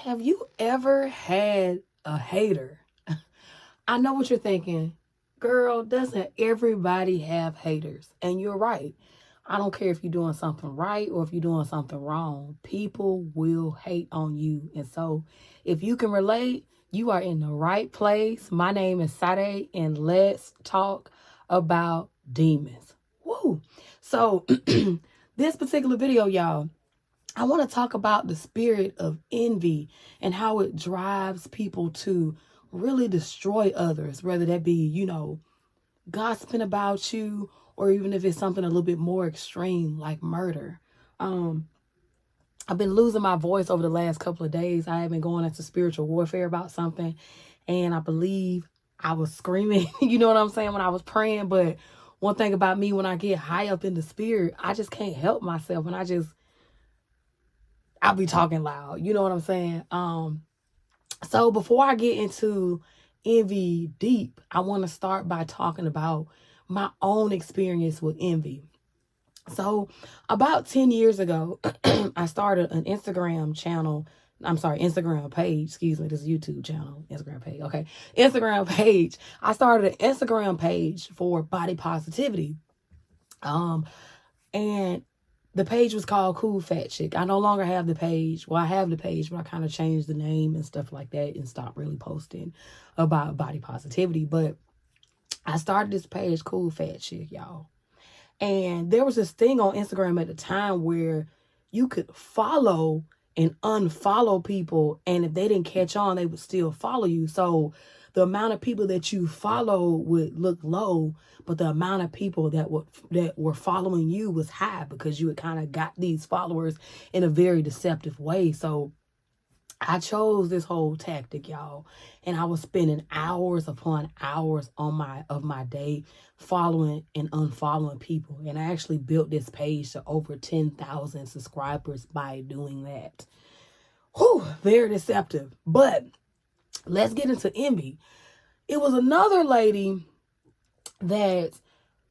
Have you ever had a hater? I know what you're thinking. Girl, doesn't everybody have haters? And you're right. I don't care if you're doing something right or if you're doing something wrong. People will hate on you. And so if you can relate, you are in the right place. My name is Sade, and let's talk about demons. Woo! So this particular video, y'all, I want to talk about the spirit of envy and how it drives people to really destroy others, whether that be, gossiping about you, or even if it's something a little bit more extreme like murder. Um, I've been losing my voice over the last couple of days. I have been going into spiritual warfare about something, and I believe I was screaming, you know what I'm saying, when I was praying. But one thing about me, when I get high up in the spirit, I just can't help myself, and I'll be talking loud. You know what I'm saying? So before I get into envy deep, I want to start by talking about my own experience with envy. So about 10 years ago, I started an Instagram channel. I'm sorry, Instagram page. Excuse me, this is YouTube channel, Instagram page. Okay, Instagram page. I started an Instagram page for body positivity. And the page was called Cool Fat Chick. I no longer have the page. Well, I have the page, but I kind of changed the name and stuff like that and stopped really posting about body positivity. But I started this page, Cool Fat Chick, y'all. And there was this thing on Instagram at the time where you could follow and unfollow people, and if they didn't catch on, they would still follow you. So the amount of people that you follow would look low, but the amount of people that were following you was high, because you had kind of got these followers in a very deceptive way. So I chose this whole tactic, y'all, and I was spending hours upon hours of my day following and unfollowing people. And I actually built this page to over 10,000 subscribers by doing that. Whew, very deceptive. But let's get into envy. It was another lady that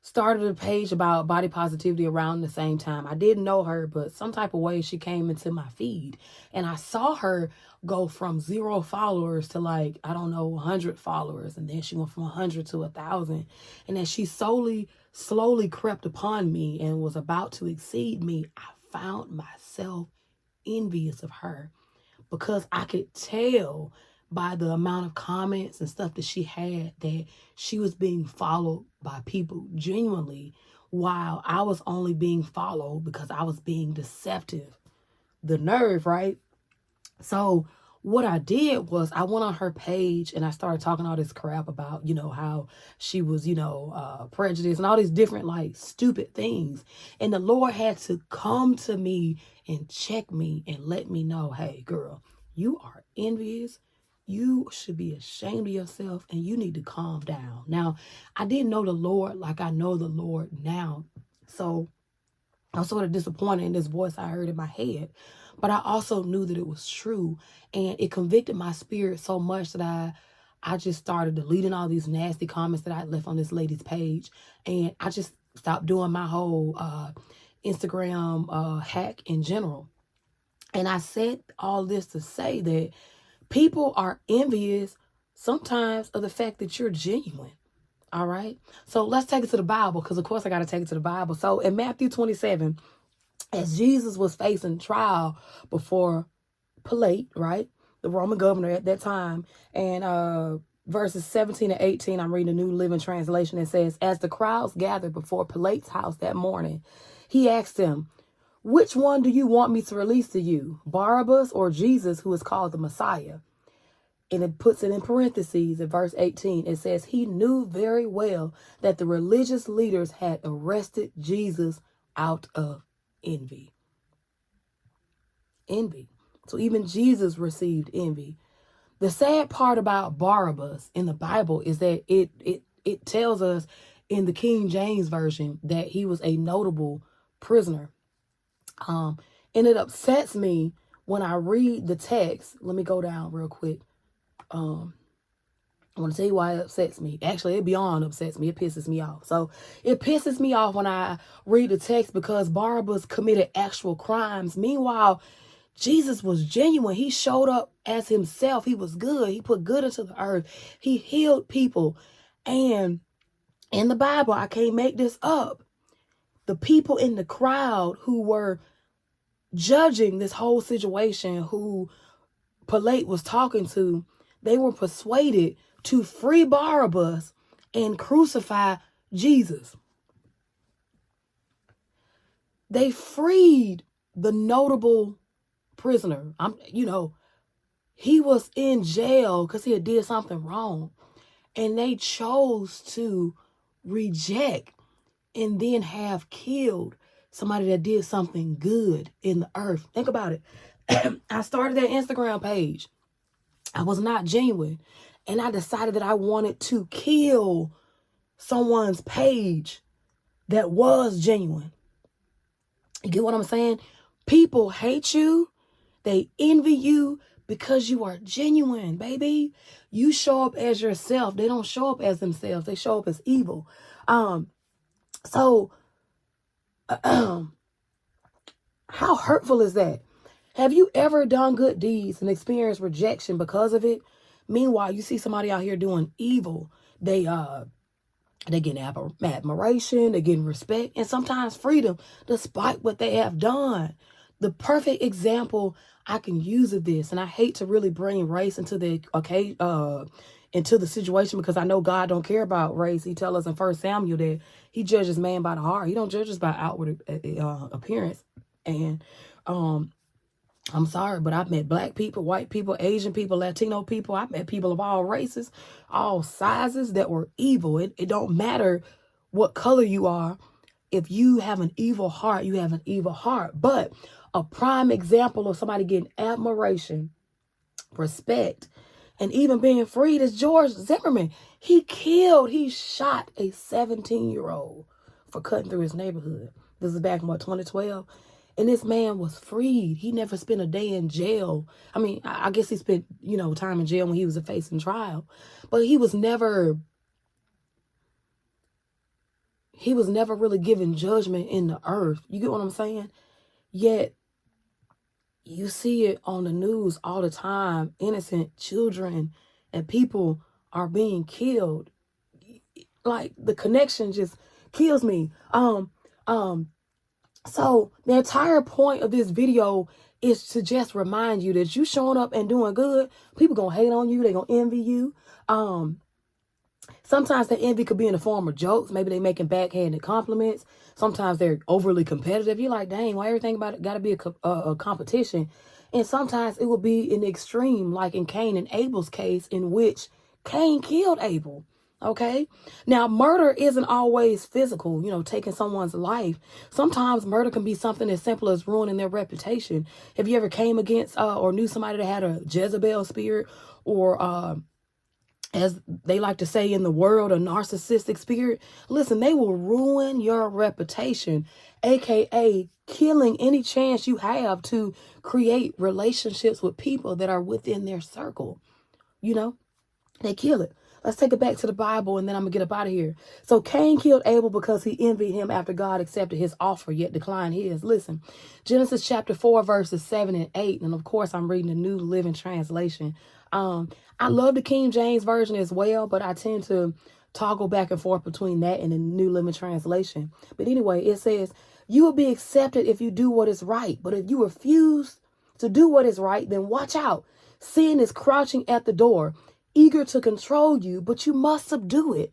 started a page about body positivity around the same time. I didn't know her, but some type of way she came into my feed, and I saw her go from 0 followers to, like, I don't know, 100 followers, and then she went from 100 to 1,000, and then she slowly crept upon me and was about to exceed me. I found myself envious of her, because I could tell by the amount of comments and stuff that she had that she was being followed by people genuinely, while I was only being followed because I was being deceptive. The nerve, right? So what I did was I went on her page and I started talking all this crap about, how she was, prejudiced and all these different, like, stupid things. And the Lord had to come to me and check me and let me know, hey, girl, you are envious. You should be ashamed of yourself, and you need to calm down. Now, I didn't know the Lord like I know the Lord now. So I was sort of disappointed in this voice I heard in my head, but I also knew that it was true, and it convicted my spirit so much that I just started deleting all these nasty comments that I left on this lady's page, and I just stopped doing my whole Instagram hack in general. And I said all this to say that people are envious sometimes of the fact that you're genuine. All right. So let's take it to the Bible, because, of course, I got to take it to the Bible. So in Matthew 27, as Jesus was facing trial before Pilate, right, the Roman governor at that time, and verses 17 and 18, I'm reading the New Living Translation. It says, as the crowds gathered before Pilate's house that morning, he asked him, which one do you want me to release to you, Barabbas or Jesus, who is called the Messiah? And it puts it in parentheses at verse 18. It says, he knew very well that the religious leaders had arrested Jesus out of envy. Envy. So even Jesus received envy. The sad part about Barabbas in the Bible is that it tells us in the King James Version that he was a notable prisoner. And it upsets me when I read the text. Let me go down real quick. I want to tell you why it upsets me. Actually, it beyond upsets me. It pisses me off. So it pisses me off when I read the text, because Barabbas committed actual crimes. Meanwhile, Jesus was genuine. He showed up as himself. He was good. He put good into the earth. He healed people. And in the Bible, I can't make this up, the people in the crowd who were judging this whole situation, who Pilate was talking to, they were persuaded to free Barabbas and crucify Jesus. They freed the notable prisoner. He was in jail because he had did something wrong. And they chose to reject and then have killed somebody that did something good in the earth. Think about it. I started that Instagram page. I was not genuine. And I decided that I wanted to kill someone's page that was genuine. You get what I'm saying? People hate you. They envy you because you are genuine, baby. You show up as yourself. They don't show up as themselves. They show up as evil. So how hurtful is that? Have you ever done good deeds and experienced rejection because of it? Meanwhile, you see somebody out here doing evil. They getting admiration, they're getting respect, and sometimes freedom, despite what they have done. The perfect example I can use of this, and I hate to really bring race into the situation, because I know God don't care about race. He tells us in 1 Samuel that he judges man by the heart. He don't judge us by outward appearance. And I'm sorry, but I've met black people, white people, Asian people, Latino people. I've met people of all races, all sizes that were evil. It don't matter what color you are. If you have an evil heart, you have an evil heart. But a prime example of somebody getting admiration, respect, and even being freed is George Zimmerman. He shot a 17-year-old for cutting through his neighborhood. This is back in 2012. And this man was freed. He never spent a day in jail. I mean, I guess he spent, time in jail when he was facing trial. But he was never really given judgment in the earth. You get what I'm saying? Yet, you see it on the news all the time. Innocent children and people are being killed. Like, the connection just kills me. So the entire point of this video is to just remind you that you showing up and doing good, people gonna hate on you. They gonna envy you. Sometimes that envy could be in the form of jokes. Maybe they making backhanded compliments. Sometimes they're overly competitive. You're like, dang, why everything about it got to be a competition? And sometimes it will be an extreme, like in Cain and Abel's case, in which Cain killed Abel. Okay. Now, murder isn't always physical, taking someone's life. Sometimes murder can be something as simple as ruining their reputation. Have you ever came against or knew somebody that had a Jezebel spirit, or as they like to say in the world, a narcissistic spirit? Listen, they will ruin your reputation, aka killing any chance you have to create relationships with people that are within their circle. They kill it. Let's take it back to the Bible, and then I'm going to get up out of here. So Cain killed Abel because he envied him after God accepted his offer, yet declined his. Listen, Genesis chapter 4, verses 7 and 8. And of course, I'm reading the New Living Translation. I love the King James Version as well, but I tend to toggle back and forth between that and the New Living Translation. But anyway, it says, you will be accepted if you do what is right. But if you refuse to do what is right, then watch out. Sin is crouching at the door, eager to control you, but you must subdue it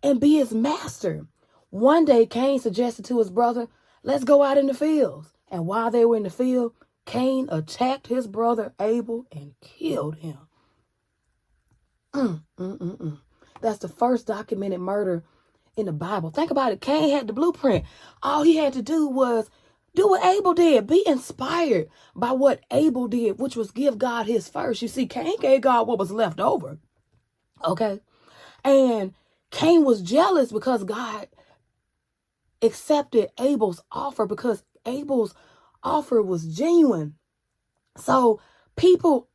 and be his master. One day, Cain suggested to his brother, let's go out in the fields. And while they were in the field, Cain attacked his brother Abel and killed him. That's the first documented murder in the Bible. Think about it. Cain had the blueprint. All he had to do was do what Abel did. Be inspired by what Abel did, which was give God his first. You see, Cain gave God what was left over. Okay? And Cain was jealous because God accepted Abel's offer, because Abel's offer was genuine. So people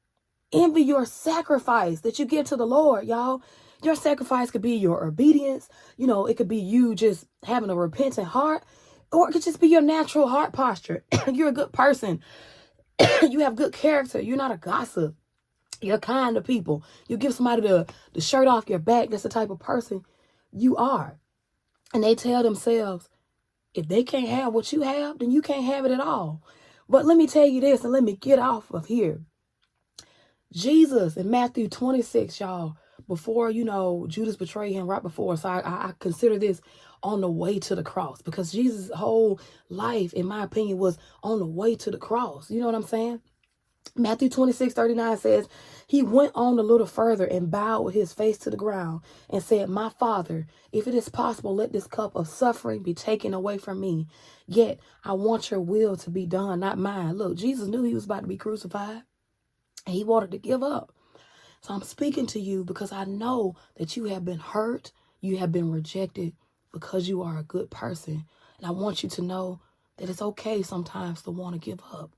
envy your sacrifice that you give to the Lord, y'all. Your sacrifice could be your obedience. It could be you just having a repentant heart. Or it could just be your natural heart posture. You're a good person. You have good character. You're not a gossip. You're kind to people. You give somebody the shirt off your back. That's the type of person you are. And they tell themselves, if they can't have what you have, then you can't have it at all. But let me tell you this, and let me get off of here. Jesus in Matthew 26, y'all, before, Judas betrayed him right before. So I consider this on the way to the cross, because Jesus' whole life, in my opinion, was on the way to the cross. You know what I'm saying? Matthew 26:39 says, he went on a little further and bowed with his face to the ground and said, my Father, if it is possible, let this cup of suffering be taken away from me. Yet I want your will to be done, not mine. Look, Jesus knew he was about to be crucified, and he wanted to give up. So I'm speaking to you because I know that you have been hurt, you have been rejected, because you are a good person. And I want you to know that it's okay sometimes to want to give up.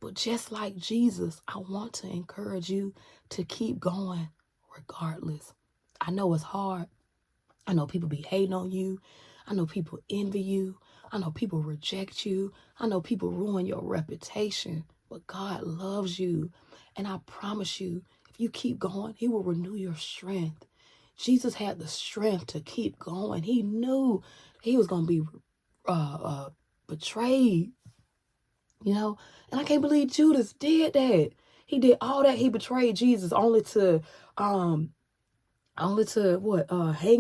But just like Jesus, I want to encourage you to keep going regardless. I know it's hard. I know people be hating on you. I know people envy you. I know people reject you. I know people ruin your reputation. But God loves you. And I promise you, if you keep going, he will renew your strength. Jesus had the strength to keep going. He knew he was going to be betrayed. And I can't believe Judas did that. He did all that. He betrayed Jesus only to hang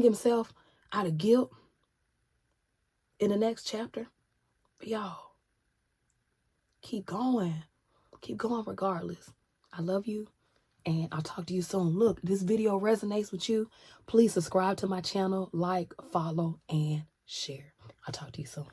himself out of guilt in the next chapter. But y'all, keep going. Keep going regardless. I love you, and I'll talk to you soon. Look, this video resonates with you. Please subscribe to my channel, like, follow, and share. I'll talk to you soon.